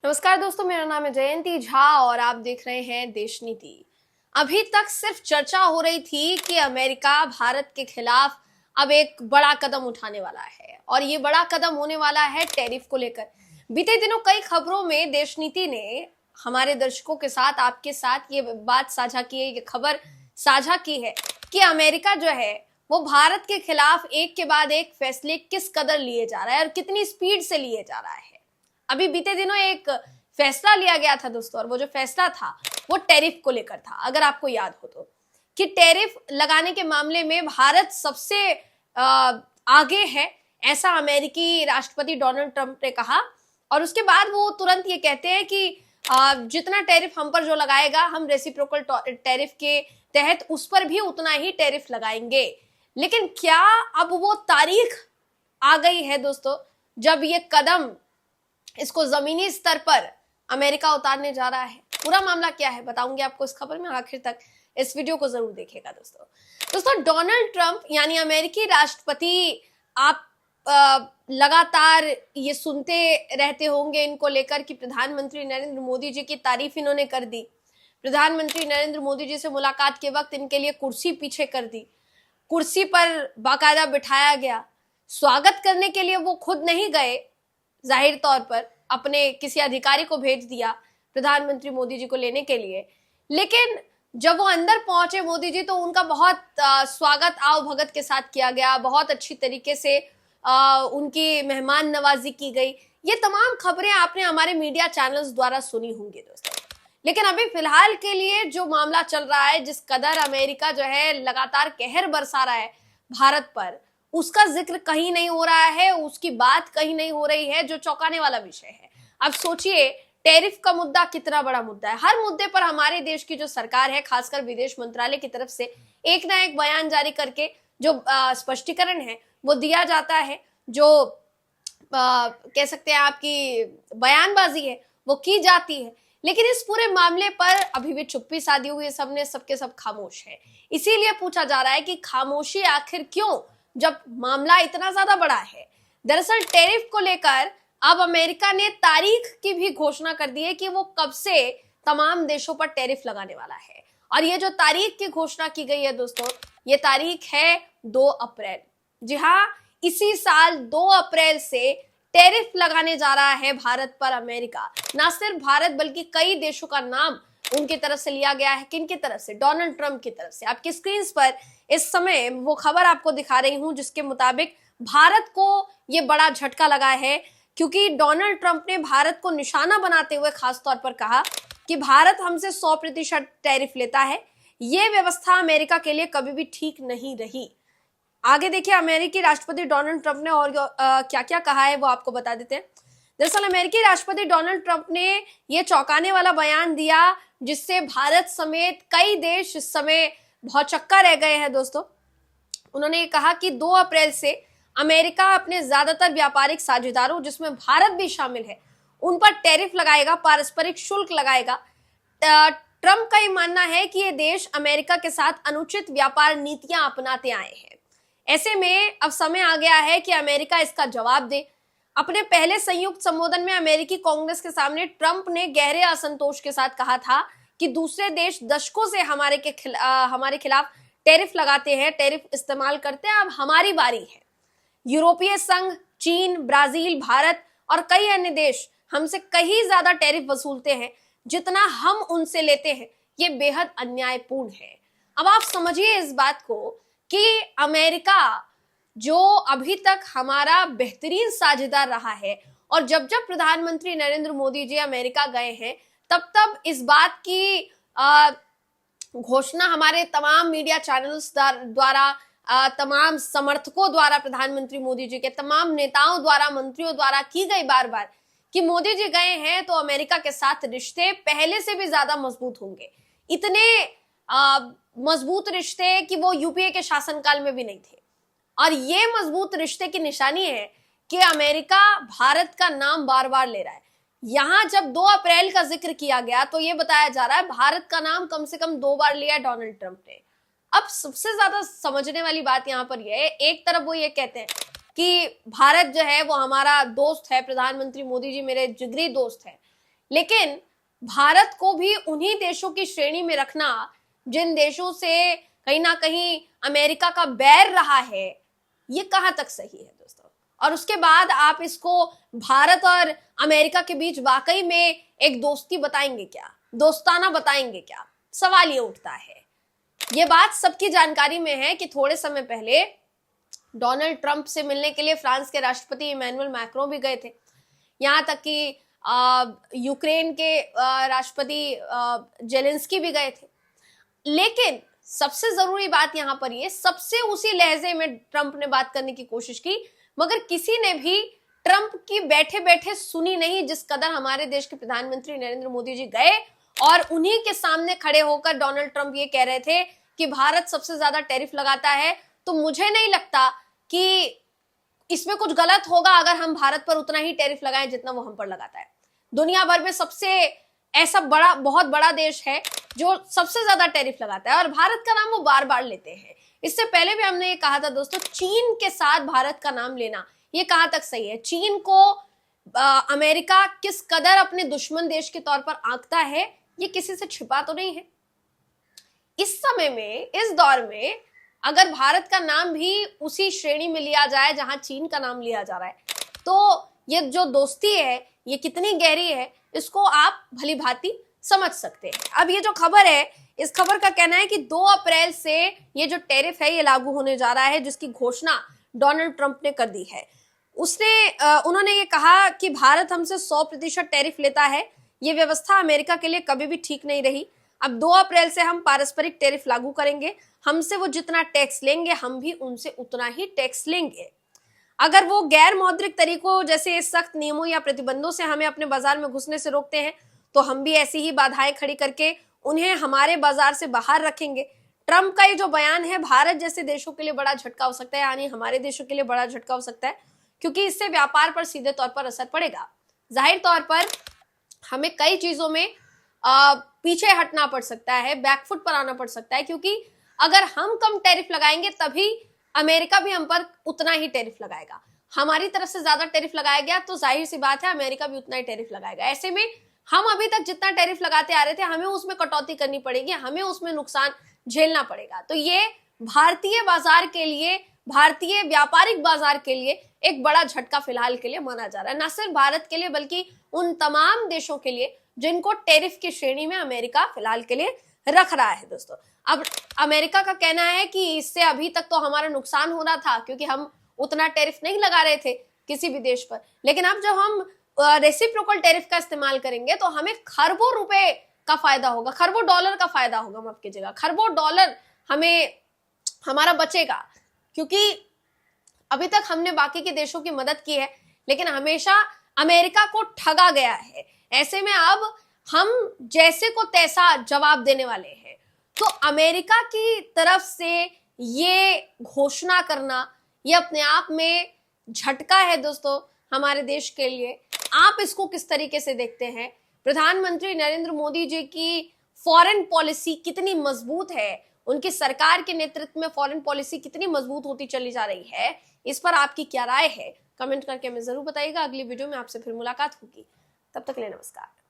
नमस्कार दोस्तों, मेरा नाम है जयंती झा और आप देख रहे हैं देश नीति। अभी तक सिर्फ चर्चा हो रही थी कि अमेरिका भारत के खिलाफ अब एक बड़ा कदम उठाने वाला है और ये बड़ा कदम होने वाला है टैरिफ को लेकर। बीते दिनों कई खबरों में देश नीति ने हमारे दर्शकों के साथ, आपके साथ ये बात साझा की है, ये खबर साझा की है कि अमेरिका जो है वो भारत के खिलाफ एक के बाद एक फैसले किस कदर लिए जा रहा है और कितनी स्पीड से लिए जा रहा है। अभी बीते दिनों एक फैसला लिया गया था दोस्तों, और वो जो फैसला था वो टैरिफ को लेकर था। अगर आपको याद हो तो कि टैरिफ लगाने के मामले में भारत सबसे आगे है, ऐसा अमेरिकी राष्ट्रपति डोनाल्ड ट्रंप ने कहा। और उसके बाद वो तुरंत ये कहते हैं कि जितना टैरिफ हम पर जो लगाएगा, हम रेसिप्रोकल टैरिफ के तहत उस पर भी उतना ही टैरिफ लगाएंगे। लेकिन क्या अब वो तारीख आ गई है दोस्तों जब ये कदम, इसको जमीनी स्तर पर अमेरिका उतारने जा रहा है? पूरा मामला क्या है बताऊंगी आपको इस खबर में, आखिर तक इस वीडियो को जरूर देखिएगा दोस्तों। डोनाल्ड ट्रंप यानी अमेरिकी राष्ट्रपति, आप लगातार ये सुनते रहते होंगे इनको लेकर कि प्रधानमंत्री नरेंद्र मोदी जी की तारीफ इन्होंने कर दी। प्रधानमंत्री नरेंद्र मोदी जी से मुलाकात के वक्त इनके लिए कुर्सी पीछे कर दी, कुर्सी पर बाकायदा बिठाया गया। स्वागत करने के लिए वो खुद नहीं गए, जाहिर तौर पर अपने किसी अधिकारी को भेज दिया प्रधानमंत्री मोदी जी को लेने के लिए। लेकिन जब वो अंदर पहुंचे मोदी जी, तो उनका बहुत स्वागत आओ भगत के साथ किया गया, बहुत अच्छी तरीके से उनकी मेहमान नवाजी की गई। ये तमाम खबरें आपने हमारे मीडिया चैनल्स द्वारा सुनी होंगी दोस्तों। लेकिन अभी फिलहाल के लिए जो मामला चल रहा है, जिस कदर अमेरिका जो है लगातार कहर बरसा रहा है भारत पर, उसका जिक्र कहीं नहीं हो रहा है, उसकी बात कहीं नहीं हो रही है, जो चौंकाने वाला विषय है। अब सोचिए, टैरिफ का मुद्दा कितना बड़ा मुद्दा है। हर मुद्दे पर हमारे देश की जो सरकार है, खासकर विदेश मंत्रालय की तरफ से एक ना एक बयान जारी करके जो स्पष्टीकरण है वो दिया जाता है, जो कह सकते हैं आपकी बयानबाजी है वो की जाती है। लेकिन इस पूरे मामले पर अभी भी चुप्पी साधी हुई है, सबने, सबके सब खामोश है। इसीलिए पूछा जा रहा है कि खामोशी आखिर क्यों, जब मामला इतना ज्यादा बड़ा है। दरअसल टैरिफ को लेकर अब अमेरिका ने तारीख की भी घोषणा कर दी है कि वो कब से तमाम देशों पर टैरिफ लगाने वाला है। और ये जो तारीख की घोषणा की गई है दोस्तों, ये तारीख है 2 अप्रैल। जी हाँ, इसी साल 2 अप्रैल से टैरिफ लगाने जा रहा है भारत पर अमेरिका। ना सिर्फ भारत बल्कि कई देशों का नाम उनकी तरफ से लिया गया है। किनकी तरफ से? डोनाल्ड ट्रंप की तरफ से। आपकी स्क्रीन पर इस समय वो खबर आपको दिखा रही हूं जिसके मुताबिक भारत को ये बड़ा झटका लगा है, क्योंकि डोनाल्ड ट्रंप ने भारत को निशाना बनाते हुए खास तौर पर कहा कि भारत हमसे 100% टैरिफ लेता है। ये व्यवस्था अमेरिका के लिए कभी भी ठीक नहीं रही। आगे देखिए अमेरिकी राष्ट्रपति डोनाल्ड ट्रंप ने और क्या क्या कहा है वो आपको बता देते हैं। दरअसल अमेरिकी राष्ट्रपति डोनाल्ड ट्रंप ने ये चौंकाने वाला बयान दिया जिससे भारत समेत कई देश इस समय भौचक्का रह गए हैं दोस्तों। उन्होंने कहा कि 2 अप्रैल से अमेरिका अपने ज्यादातर व्यापारिक साझेदारों, जिसमें भारत भी शामिल है, उन पर टैरिफ लगाएगा, पारस्परिक शुल्क लगाएगा। ट्रंप का ये मानना है कि ये देश अमेरिका के साथ अनुचित व्यापार नीतियां अपनाते आए हैं। ऐसे में अब समय आ गया है कि अमेरिका इसका जवाब दे। अपने पहले संयुक्त संबोधन में अमेरिकी कांग्रेस के सामने ट्रंप ने गहरे असंतोष के साथ कहा था कि दूसरे देश दशकों से हमारे खिलाफ टैरिफ लगाते हैं, टैरिफ इस्तेमाल करते हैं, अब हमारी बारी है। यूरोपीय संघ, चीन, ब्राजील, भारत और कई अन्य देश हमसे कहीं ज्यादा टैरिफ वसूलते हैं जितना हम उनसे लेते हैं। ये बेहद अन्यायपूर्ण है। अब आप समझिए इस बात को कि अमेरिका जो अभी तक हमारा बेहतरीन साझेदार रहा है, और जब जब प्रधानमंत्री नरेंद्र मोदी जी अमेरिका गए हैं तब तब इस बात की घोषणा हमारे तमाम मीडिया चैनल्स द्वारा, तमाम समर्थकों द्वारा, प्रधानमंत्री मोदी जी के तमाम नेताओं द्वारा, मंत्रियों द्वारा की गई बार बार कि मोदी जी गए हैं तो अमेरिका के साथ रिश्ते पहले से भी ज्यादा मजबूत होंगे। इतने मजबूत रिश्ते कि वो यूपीए के शासनकाल में भी नहीं थे। और ये मजबूत रिश्ते की निशानी है कि अमेरिका भारत का नाम बार बार ले रहा है। यहां जब 2 अप्रैल का जिक्र किया गया तो ये बताया जा रहा है भारत का नाम कम से कम 2 बार लिया डोनाल्ड ट्रंप ने। अब सबसे ज्यादा समझने वाली बात यहां पर यह है, एक तरफ वो ये कहते हैं कि भारत जो है वो हमारा दोस्त है, प्रधानमंत्री मोदी जी मेरे जिगरी दोस्त है, लेकिन भारत को भी उन्हीं देशों की श्रेणी में रखना जिन देशों से कहीं ना कहीं अमेरिका का बैर रहा है, ये कहां तक सही है दोस्तों? और उसके बाद आप इसको भारत और अमेरिका के बीच वाकई में एक दोस्ती बताएंगे क्या, दोस्ताना बताएंगे क्या? सवाल ये उठता है। ये बात सबकी जानकारी में है कि थोड़े समय पहले डोनाल्ड ट्रंप से मिलने के लिए फ्रांस के राष्ट्रपति इमैनुअल मैक्रों भी गए थे। यहां तक कि यूक्रेन के राष्ट्रपति जेलेंस्की भी गए थे। लेकिन सबसे जरूरी बात यहां पर ये, सबसे उसी लहजे में ट्रंप ने बात करने की कोशिश की, मगर किसी ने भी ट्रंप की बैठे बैठे सुनी नहीं, जिस कदर हमारे देश के प्रधानमंत्री नरेंद्र मोदी जी गए और उन्हीं के सामने खड़े होकर डोनाल्ड ट्रंप ये कह रहे थे कि भारत सबसे ज्यादा टैरिफ लगाता है। तो मुझे नहीं लगता कि इसमें कुछ गलत होगा अगर हम भारत पर उतना ही टैरिफ लगाएं जितना वो हम पर लगाता है। दुनिया भर में सबसे ऐसा बहुत बड़ा देश है जो सबसे ज्यादा टैरिफ लगाता है और भारत का नाम वो बार बार लेते हैं। इससे पहले भी हमने ये कहा था दोस्तों, चीन के साथ भारत का नाम लेना ये कहां तक सही है? चीन को अमेरिका किस कदर अपने दुश्मन देश के तौर पर आंकता है, ये किसी से छिपा तो नहीं है। इस समय में, इस दौर में अगर भारत का नाम भी उसी श्रेणी में लिया जाए जहां चीन का नाम लिया जा रहा है, तो ये जो दोस्ती है ये कितनी गहरी है, इसको आप भली भांति समझ सकते हैं। अब ये जो खबर है, इस खबर का कहना है कि 2 अप्रैल से ये जो टैरिफ है ये लागू होने जा रहा है, जिसकी घोषणा डोनाल्ड ट्रंप ने कर दी है। उन्होंने ये कहा कि भारत हमसे 100% टैरिफ लेता है। ये व्यवस्था अमेरिका के लिए कभी भी ठीक नहीं रही। अब 2 अप्रैल से हम पारस्परिक टैरिफ लागू करेंगे। हमसे वो जितना टैक्स लेंगे हम भी उनसे उतना ही टैक्स लेंगे। अगर वो गैर मौद्रिक तरीकों जैसे सख्त नियमों या प्रतिबंधों से हमें अपने बाजार में घुसने से रोकते हैं, तो हम भी ऐसी ही बाधाएं खड़ी करके उन्हें हमारे बाजार से बाहर रखेंगे। ट्रंप का ये जो बयान है भारत जैसे देशों के लिए बड़ा झटका हो सकता है, यानी हमारे देशों के लिए बड़ा झटका हो सकता है, क्योंकि इससे व्यापार पर सीधे तौर पर असर पड़ेगा। जाहिर तौर पर हमें कई चीजों में पीछे हटना पड़ सकता है, बैकफुट पर आना पड़ सकता है, क्योंकि अगर हम कम टैरिफ लगाएंगे तभी अमेरिका भी हम पर उतना ही टैरिफ लगाएगा। हमारी तरफ से ज्यादा टैरिफ लगाया गया तो जाहिर सी बात है अमेरिका भी उतना ही टैरिफ लगाएगा। ऐसे में हम अभी तक जितना टैरिफ लगाते आ रहे थे हमें उसमें कटौती करनी पड़ेगी, हमें उसमें नुकसान झेलना पड़ेगा। तो ये भारतीय बाजार के लिए, भारतीय व्यापारिक बाजार के लिए एक बड़ा झटका फिलहाल के लिए माना जा रहा है। न सिर्फ भारत के लिए बल्कि उन तमाम देशों के लिए जिनको टैरिफ की श्रेणी में अमेरिका फिलहाल के लिए रख रहा है। दोस्तों, अब अमेरिका का कहना है कि इससे अभी तक तो हमारा नुकसान हो रहा था क्योंकि हम उतना टैरिफ नहीं लगा रहे थे किसी भी देश पर, लेकिन अब जब हम रेसिप्रोकल टैरिफ का इस्तेमाल करेंगे तो हमें खरबों रुपए का फायदा होगा, खरबों डॉलर का फायदा होगा, माफ कीजिएगा, खरबों डॉलर हमें हमारा बचेगा। क्योंकि अभी तक हमने बाकी के देशों की मदद की है लेकिन हमेशा अमेरिका को ठगा गया है। ऐसे में अब हम जैसे को तैसा जवाब देने वाले हैं। तो अमेरिका की तरफ से ये घोषणा करना ये अपने आप में झटका है दोस्तों हमारे देश के लिए। आप इसको किस तरीके से देखते हैं? प्रधानमंत्री नरेंद्र मोदी जी की फॉरेन पॉलिसी कितनी मजबूत है, उनकी सरकार के नेतृत्व में फॉरेन पॉलिसी कितनी मजबूत होती चली जा रही है, इस पर आपकी क्या राय है? कमेंट करके हमें जरूर बताइएगा। अगली वीडियो में आपसे फिर मुलाकात होगी, तब तक के लिए नमस्कार।